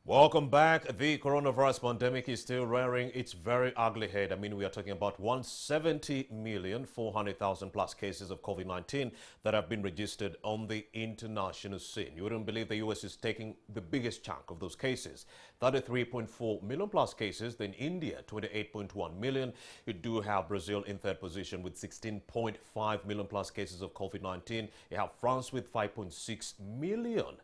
Welcome back. The coronavirus pandemic is still rearing its very ugly head. I mean, we are talking about 170,400,000 plus cases of COVID-19 that have been registered on the international scene. You wouldn't believe the U.S. is taking the biggest chunk of those cases. 33.4 million plus cases. Then India, 28.1 million. You do have Brazil in third position with 16.5 million plus cases of COVID-19. You have France with 5.6 million.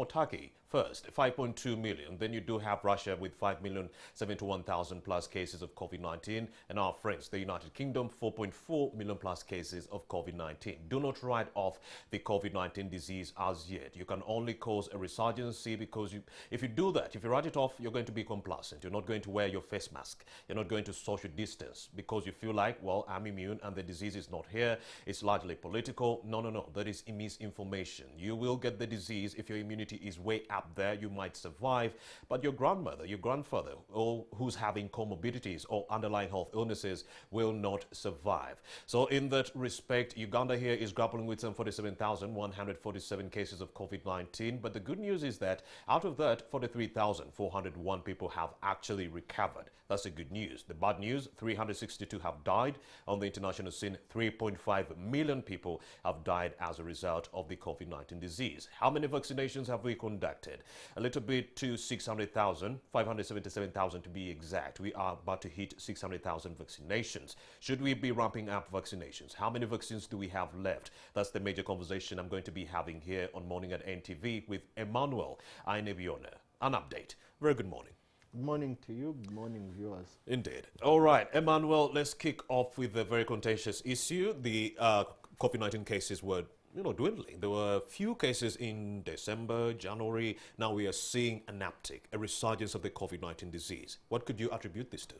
Turkey first, 5.2 million. Then you do have Russia with 5,071,000 plus cases of COVID-19. And our friends, the United Kingdom, 4.4 million plus cases of COVID-19. Do not write off the COVID-19 disease as yet. You can only cause a resurgence because if you do that, if you write it off, you're going to be complacent. You're not going to wear your face mask. You're not going to social distance because you feel like, well, I'm immune and the disease is not here. It's largely political. No. That is misinformation. You will get the disease if your immunity is way up there. You might survive, but your grandmother, your grandfather, or who's having comorbidities or underlying health illnesses will not survive. So in that respect, Uganda here is grappling with some 47,147 cases of COVID-19. But the good news is that out of that, 43,401 people have actually recovered. That's the good news. The bad news, 362 have died. On the international scene, 3.5 million people have died as a result of the COVID-19 disease. How many vaccinations have we conducted? A little bit to 600,000, 577,000 to be exact. We are about to hit 600,000 vaccinations. Should we be ramping up vaccinations? How many vaccines do we have left? That's the major conversation I'm going to be having here on Morning at NTV with Emmanuel Ainebiona. An update. Very good morning. Good morning to you. Good morning, viewers. Indeed. All right, Emmanuel, let's kick off with a very contentious issue. The COVID-19 cases were dwindling. There were few cases in December, January. Now we are seeing an uptick, a resurgence of the COVID-19 disease. What could you attribute this to?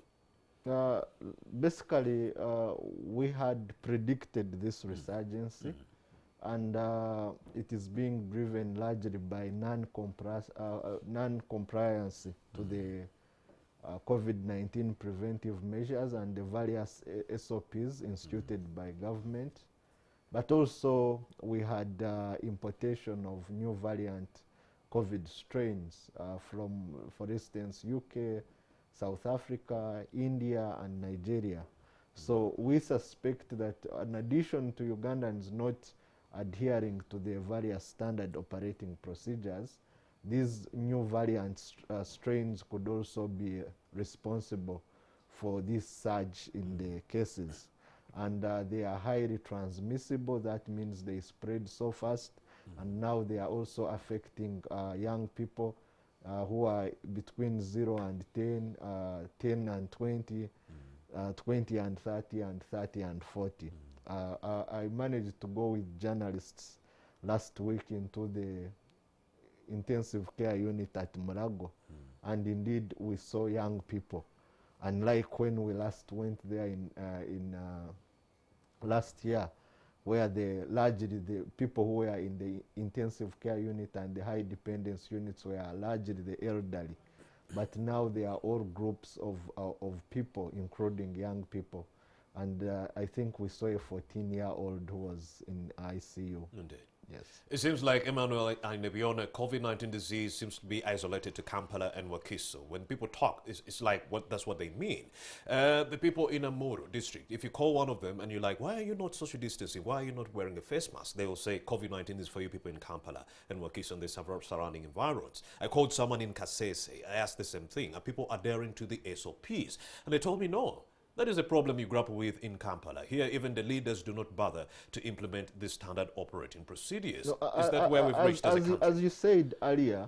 Basically, we had predicted this resurgence, and it is being driven largely by non-compliance to the COVID-19 preventive measures and the various SOPs instituted by government. But also we had importation of new variant COVID strains from, for instance, UK, South Africa, India, and Nigeria. So we suspect that in addition to Ugandans not adhering to the various standard operating procedures, these new variant strains could also be responsible for this surge in the cases. And they are highly transmissible. That means they spread so fast. And now they are also affecting young people who are between 0 and 10, 10 and 20, 20 and 30, and 30 and 40. I managed to go with journalists last week into the intensive care unit at Murago. And indeed, we saw young people. Unlike when we last went there in last year, where largely the people who were in the intensive care unit and the high dependence units were largely the elderly. But now they are all groups of people, including young people. And I think we saw a 14-year-old who was in ICU. Indeed. Yes. It seems like, Emmanuel Ainebiona, COVID-19 disease seems to be isolated to Kampala and Wakiso. When people talk, it's like that's what they mean. The people in Amuru district, if you call one of them and you're like, why are you not social distancing? Why are you not wearing a face mask? They will say COVID-19 is for you people in Kampala and Wakiso and the surrounding environs. I called someone in Kasese. I asked the same thing. Are people adhering to the SOPs? And they told me no. That is a problem you grapple with in Kampala. Here, even the leaders do not bother to implement the standard operating procedures. No, is that where we've reached as a country? As you said earlier,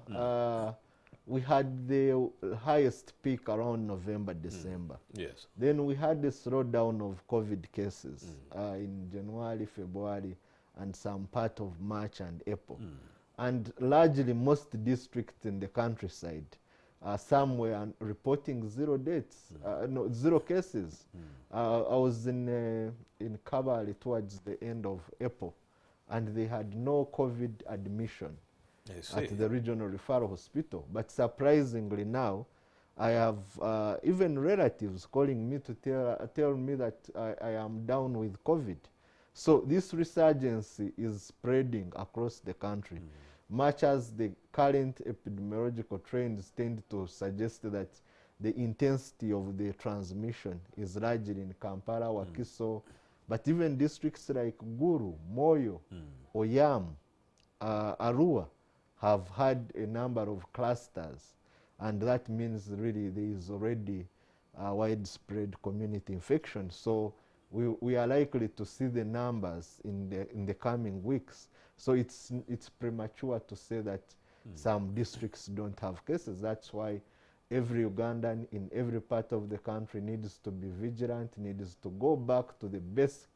we had the highest peak around November, December. Yes. Then we had the slowdown of COVID cases in January, February, and some part of March and April. And largely most districts in the countryside, some were reporting 0 deaths, 0 cases. I was in Kabale towards the end of April, and they had no COVID admission at the regional referral hospital. But surprisingly now, I have even relatives calling me to tell me that I am down with COVID. So this resurgence is spreading across the country. much as the current epidemiological trends tend to suggest that the intensity of the transmission is largely in Kampala, Wakiso, but even districts like Guru, Moyo, Oyam, Arua have had a number of clusters, and that means really there is already widespread community infection. So we are likely to see the numbers in the coming weeks. So it's premature to say that some districts don't have cases. That's why every Ugandan in every part of the country needs to be vigilant, needs to go back to the basic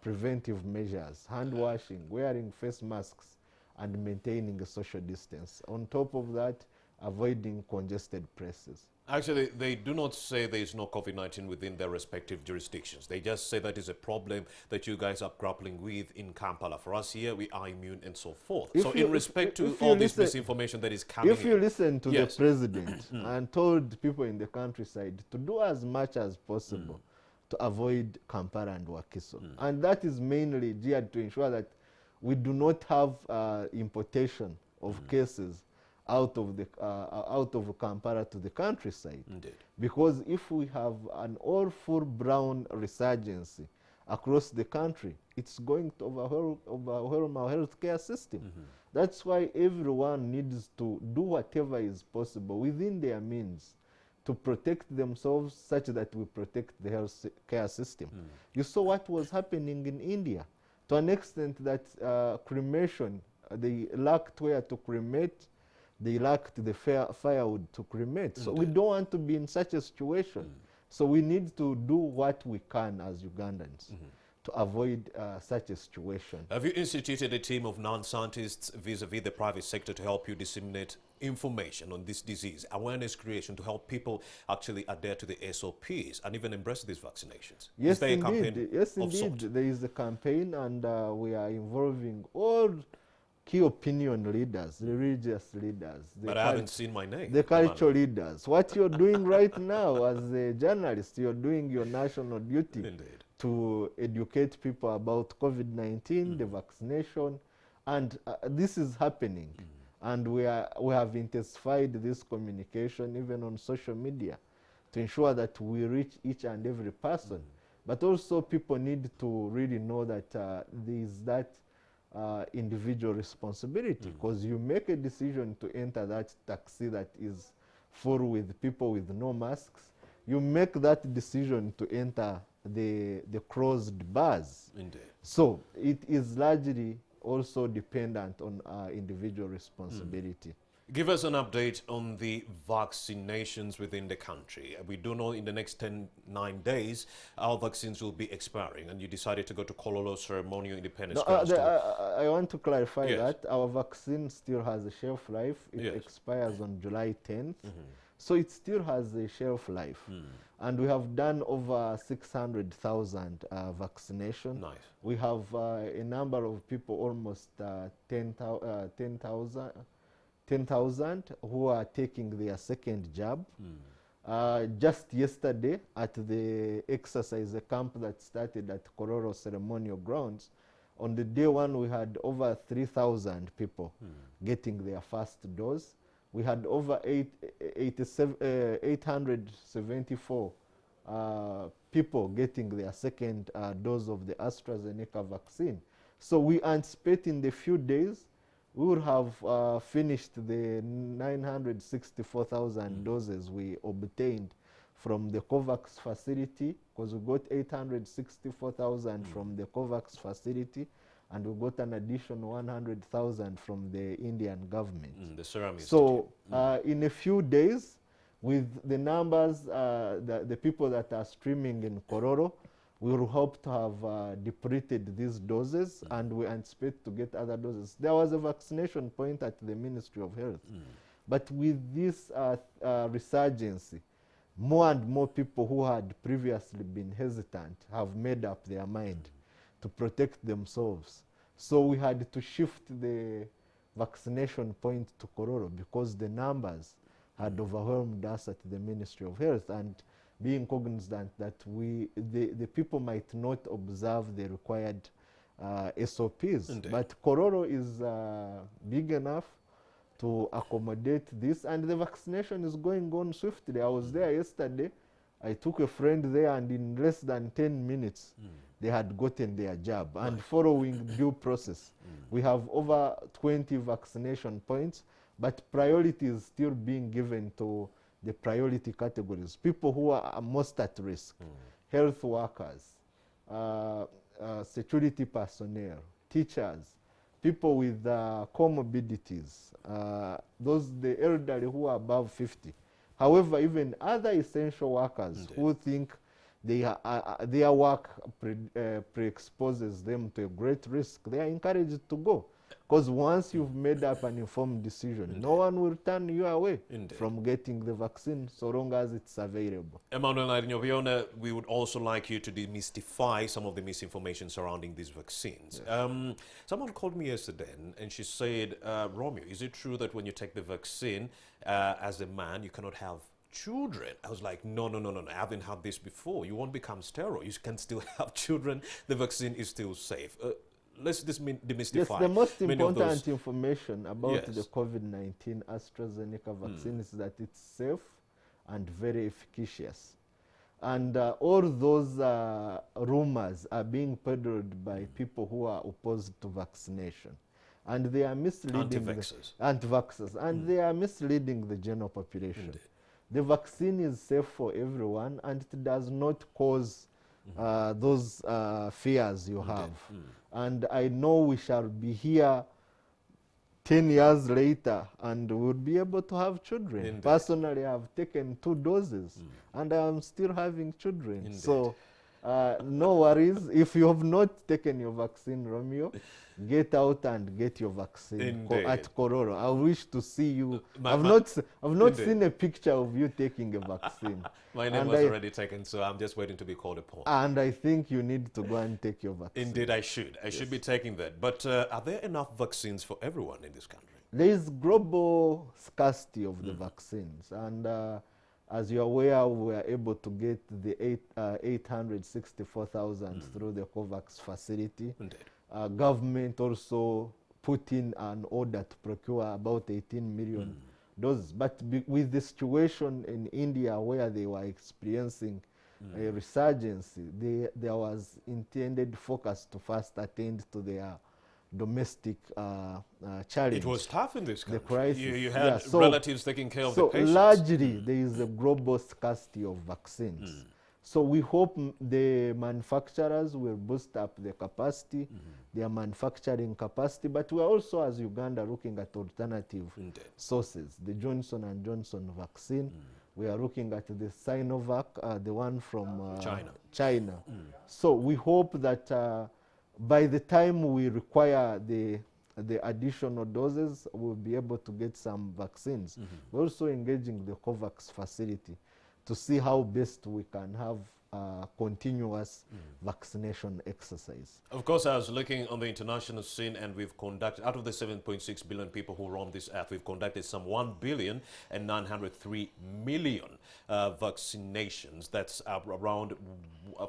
preventive measures: hand washing, wearing face masks, and maintaining a social distance. On top of that, avoiding congested places. Actually, they do not say there is no COVID-19 within their respective jurisdictions. They just say that is a problem that you guys are grappling with in Kampala. For us here, we are immune and so forth. So in respect to all this misinformation that is coming if you listen to yes. the president and told people in the countryside to do as much as possible to avoid Kampala and Wakiso, and that is mainly geared to ensure that we do not have importation of cases out of Kampala to the countryside. Indeed. Because if we have an all full-blown resurgence across the country, it's going to overwhelm our healthcare system. That's why everyone needs to do whatever is possible within their means to protect themselves such that we protect the healthcare system. You saw what was happening in India, to an extent that cremation, they lacked where to cremate, they lacked the firewood to cremate. So we don't want to be in such a situation. So we need to do what we can as Ugandans to avoid such a situation. Have you instituted a team of non-scientists vis-a-vis the private sector to help you disseminate information on this disease, awareness creation to help people actually adhere to the SOPs and even embrace these vaccinations? Yes, is there indeed. A campaign yes, of indeed. sort? There is a campaign, and we are involving all key opinion leaders, religious leaders. But I haven't seen my name. The cultural leaders. What you're doing right now as a journalist, you're doing your national duty. Indeed. To educate people about COVID-19, the vaccination, and this is happening. And we have intensified this communication even on social media to ensure that we reach each and every person. But also people need to really know that there is that individual responsibility, because you make a decision to enter that taxi that is full with people with no masks. You make that decision to enter the closed bars. Indeed. So it is largely also dependent on individual responsibility. Give us an update on the vaccinations within the country. We do know in the next 9 days, our vaccines will be expiring, and you decided to go to Kololo Ceremonial Independence Grounds. I want to clarify that our vaccine still has a shelf life. It expires on July 10th. So it still has a shelf life. And we have done over 600,000 vaccination. Nice. We have a number of people, almost 10,000 who are taking their second jab. Just yesterday at the exercise camp that started at Kororo Ceremonial Grounds, on the day one we had over 3,000 people getting their first dose. We had over 874 people getting their second dose of the AstraZeneca vaccine. So we anticipate in the few days we will have finished the 964,000 doses we obtained from the COVAX facility, because we got 864,000 from the COVAX facility, and we got an additional 100,000 from the Indian government. The Serum Institute. So in a few days, with the numbers, the people that are streaming in Kororo, we will hope to have depleted these doses, and we anticipate to get other doses. There was a vaccination point at the Ministry of Health. But with this resurgence, more and more people who had previously been hesitant have made up their mind to protect themselves. So we had to shift the vaccination point to Kororo because the numbers had overwhelmed us at the Ministry of Health, and being cognizant that the people might not observe the required SOPs. Indeed. But Kororo is big enough to accommodate this, and the vaccination is going on swiftly. I was there yesterday. I took a friend there, and in less than 10 minutes, they had gotten their jab. And following due process, we have over 20 vaccination points, but priority is still being given to the priority categories, people who are most at risk, health workers, security personnel, teachers, people with comorbidities, the elderly who are above 50. However, even other essential workers who think their work pre-exposes them to a great risk, they are encouraged to go. Because once you've made up an informed decision, no one will turn you away from getting the vaccine so long as it's available. Emmanuel Nyoviona, we would also like you to demystify some of the misinformation surrounding these vaccines. Yes. Someone called me yesterday and she said, Romeo, is it true that when you take the vaccine as a man, you cannot have children? I was like, no, I haven't had this before. You won't become sterile. You can still have children. The vaccine is still safe. Let's demystify. Yes, the most important information about the COVID-19 AstraZeneca vaccine is that it's safe and very efficacious. And all those rumors are being peddled by people who are opposed to vaccination. And they are misleading anti-vaxxers. And they are misleading the general population. Indeed. The vaccine is safe for everyone, and it does not cause those fears you have. And I know we shall be here 10 years later and we'll be able to have children. Indeed. Personally, I've taken 2 doses and I'm still having children. Indeed. So no worries. If you have not taken your vaccine, Romeo, get out and get your vaccine at Kororo. I wish to see you. I've not seen a picture of you taking a vaccine. My name was already taken, so I'm just waiting to be called upon. And I think you need to go and take your vaccine. Indeed, I should. I should be taking that. But are there enough vaccines for everyone in this country? There is global scarcity of the vaccines. And as you're aware, we were able to get the 864,000 through the COVAX facility. Indeed. Government also put in an order to procure about 18 million doses. But with the situation in India where they were experiencing a resurgence, there was intended focus to first attend to their domestic challenge. It was tough in this country. The crisis. You had relatives taking care of the patients. So largely, there is a global scarcity of vaccines. So we hope the manufacturers will boost up their capacity, their manufacturing capacity, but we are also, as Uganda, looking at alternative sources. The Johnson & Johnson vaccine, we are looking at the Sinovac, the one from China. So we hope that by the time we require the additional doses, we'll be able to get some vaccines. We're also engaging the COVAX facility to see how best we can have continuous vaccination exercise. Of course, I was looking on the international scene, and we've conducted, out of the 7.6 billion people who roam this earth, we've conducted some 1,903,000,000 vaccinations. That's around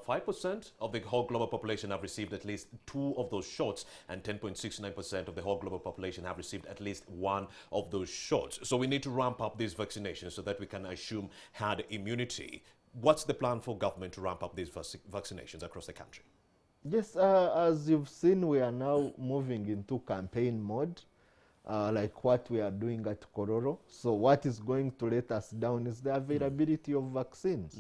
5% of the whole global population have received at least 2 of those shots, and 10.69% of the whole global population have received at least 1 of those shots. So we need to ramp up these vaccinations so that we can assume herd immunity. What's the plan for government to ramp up these vaccinations across the country? Yes, as you've seen, we are now moving into campaign mode, like what we are doing at Kororo. So what is going to let us down is the availability of vaccines.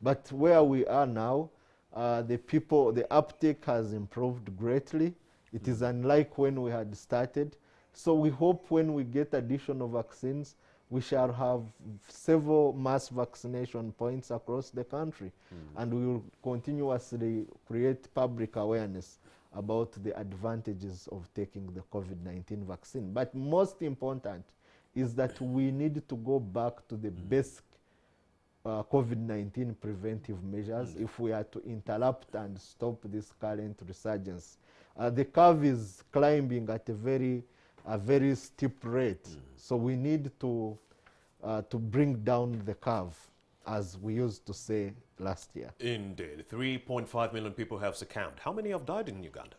But where we are now, the uptake has improved greatly. It is unlike when we had started. So we hope when we get additional vaccines, we shall have several mass vaccination points across the country. And we will continuously create public awareness about the advantages of taking the COVID-19 vaccine. But most important is that we need to go back to the basic COVID-19 preventive measures if we are to interrupt and stop this current resurgence. The curve is climbing at a very steep rate. So we need to bring down the curve, as we used to say last year. Indeed. 3.5 million people have succumbed. How many have died in Uganda?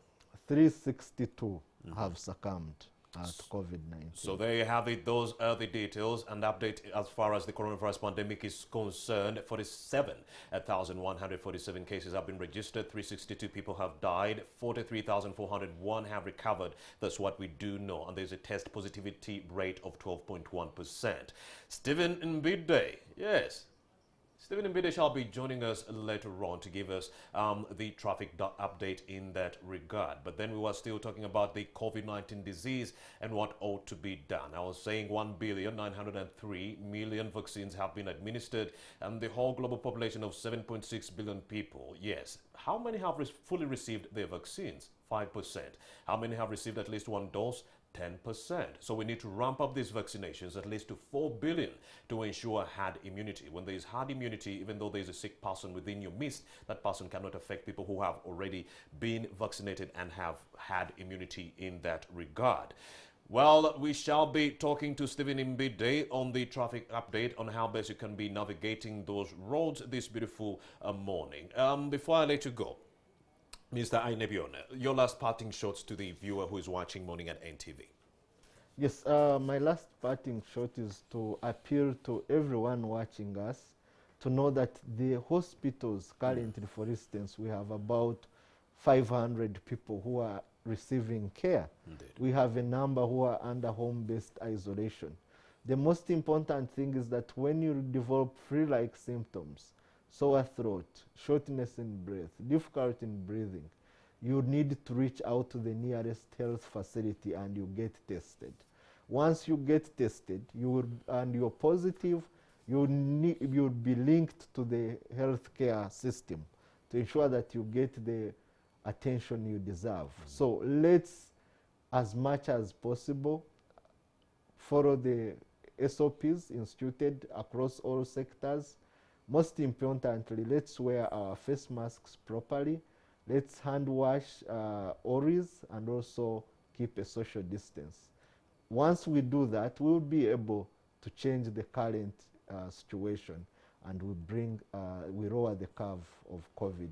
362 have succumbed to COVID-19. So there you have it. Those are the details and update as far as the coronavirus pandemic is concerned. 47,147 cases have been registered. 362 people have died. 43,401 have recovered. That's what we do know. And there's a test positivity rate of 12.1%. Stephen Mbide, yes. Stephen Mbide shall be joining us later on to give us the traffic update in that regard. But then we were still talking about the COVID-19 disease and what ought to be done. I was saying 1,903,000,000 vaccines have been administered and the whole global population of 7.6 billion people. Yes. How many have fully received their vaccines? 5%. How many have received at least one dose? 10%. So we need to ramp up these vaccinations at least to 4 billion to ensure herd immunity. When there is herd immunity, even though there is a sick person within your midst, that person cannot affect people who have already been vaccinated and have had immunity in that regard. Well, we shall be talking to Stephen Mbide on the traffic update on how best you can be navigating those roads this beautiful morning. Before I let you go, Mr. Ainebione, your last parting shots to the viewer who is watching Morning at NTV. Yes, my last parting shot is to appeal to everyone watching us to know that the hospitals currently, for instance, we have about 500 people who are receiving care. Indeed. We have a number who are under home-based isolation. The most important thing is that when you develop flu-like symptoms, sore throat, shortness in breath, difficulty in breathing, you need to reach out to the nearest health facility and you get tested. Once you get tested, and you're positive, you'll be linked to the healthcare system to ensure that you get the attention you deserve. So let's, as much as possible, follow the SOPs instituted across all sectors. Most importantly, let's wear our face masks properly. Let's hand wash always and also keep a social distance. Once we do that, we'll be able to change the current situation and we lower the curve of COVID.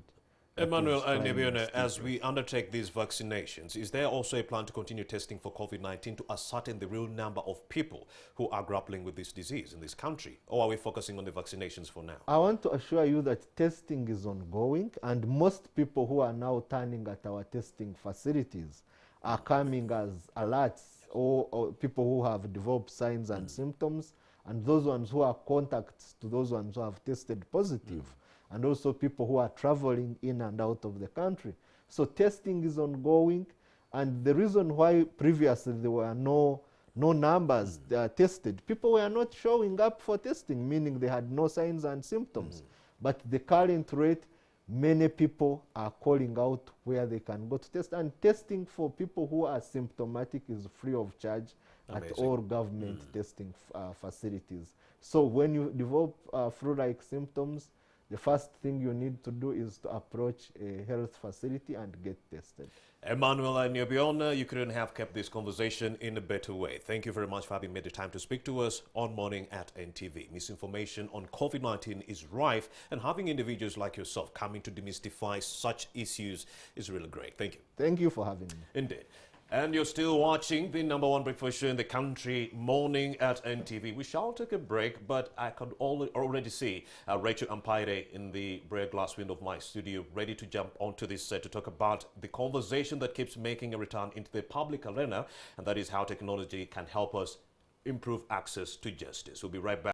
Emmanuel Ainebione, as we undertake these vaccinations, is there also a plan to continue testing for COVID-19 to ascertain the real number of people who are grappling with this disease in this country? Or are we focusing on the vaccinations for now? I want to assure you that testing is ongoing, and most people who are now turning at our testing facilities are coming as alerts or people who have developed signs and symptoms, and those ones who are contacts to those ones who have tested positive. And also people who are traveling in and out of the country. So testing is ongoing, and the reason why previously there were no numbers tested, people were not showing up for testing, meaning they had no signs and symptoms. But the current rate, many people are calling out where they can go to test, and testing for people who are symptomatic is free of charge. Amazing. At all government testing facilities. So when you develop flu-like symptoms, the first thing you need to do is to approach a health facility and get tested. Emmanuel Ainebione, you couldn't have kept this conversation in a better way. Thank you very much for having made the time to speak to us on Morning at NTV. Misinformation on COVID-19 is rife, and having individuals like yourself coming to demystify such issues is really great. Thank you. Thank you for having me. Indeed. And you're still watching the #1 breakfast show in the country, Morning at NTV. We shall take a break, but I could already see Rachel Ampaire in the break glass window of my studio, ready to jump onto this set to talk about the conversation that keeps making a return into the public arena, and that is how technology can help us improve access to justice. We'll be right back.